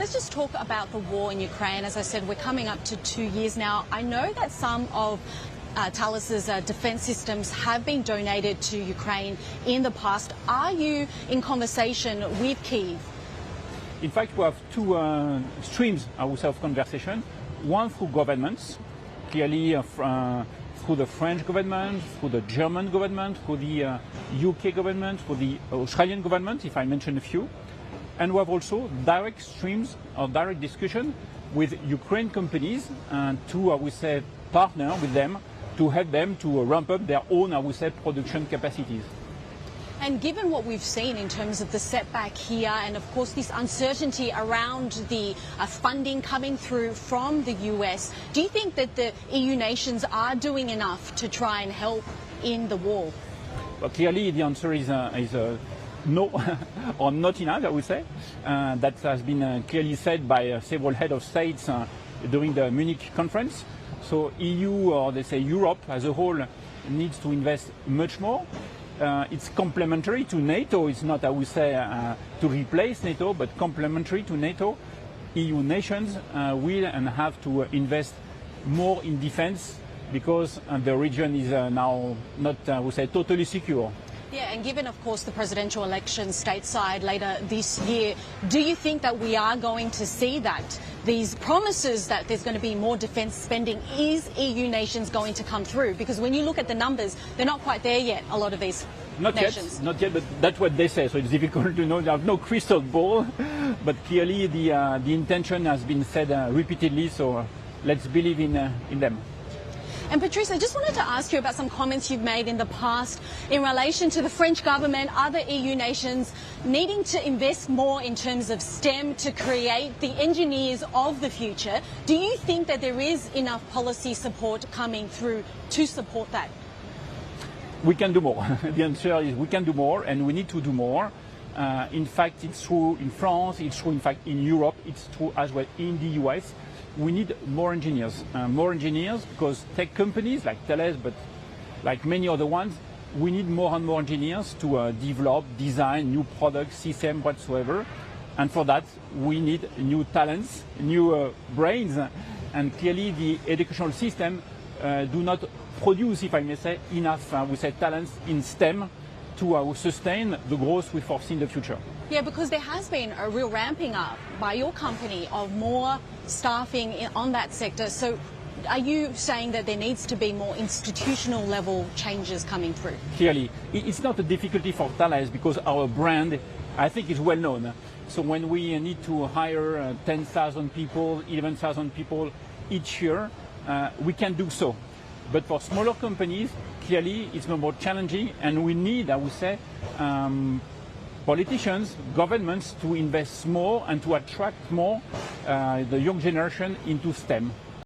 Let's just talk about the war in Ukraine. As I said, we're coming up to 2 years now. I know that some of Thales's defence systems have been donated to Ukraine in the past. Are you in conversation with Kyiv? In fact, we have two streams, I would say, of conversation. One through governments, clearly through the French government, through the German government, through the UK government, through the Australian government, if I mention a few. And we have also direct streams or direct discussion with Ukraine companies and to, I would say, partner with them to help them to ramp up their own, I would say, production capacities. And given what we've seen in terms of the setback here and, of course, this uncertainty around the funding coming through from the US, do you think that the EU nations are doing enough to try and help in the war? Well, clearly, the answer is no, or not enough, I would say. That has been clearly said by several heads of states during the Munich conference. So EU, or let's say Europe as a whole, needs to invest much more. It's complementary to NATO. It's not, I would say, to replace NATO, but complementary to NATO. EU nations will and have to invest more in defense because the region is now not, I would say, totally secure. Yeah, and given, of course, the presidential election stateside later this year, do you think that we are going to see that? These promises that there's going to be more defence spending, is EU nations going to come through? Because when you look at the numbers, they're not quite there yet, a lot of these nations. Not yet, but that's what they say, so it's difficult to know. They have no crystal ball, but clearly the intention has been said repeatedly, so let's believe in them. And Patrice, I just wanted to ask you about some comments you've made in the past in relation to the French government, other EU nations needing to invest more in terms of STEM to create the engineers of the future. Do you think that there is enough policy support coming through to support that? We can do more. The answer is we can do more, and we need to do more. In fact, it's true in France, it's true in fact in Europe, it's true as well in the US. We need more engineers because tech companies like Thales, but like many other ones, we need more and more engineers to develop, design new products, systems, whatsoever. And for that, we need new talents, new brains. And clearly, the educational system do not produce, if I may say, enough, we say, talents in STEM to sustain the growth we foresee in the future. Yeah, because there has been a real ramping up by your company of more staffing on that sector. So are you saying that there needs to be more institutional level changes coming through? Clearly. It's not a difficulty for Thales because our brand, I think, is well known. So when we need to hire 10,000 people, 11,000 people each year, we can do so. But for smaller companies, clearly it's more challenging, and we need, I would say, politicians, governments to invest more and to attract more the young generation into STEM.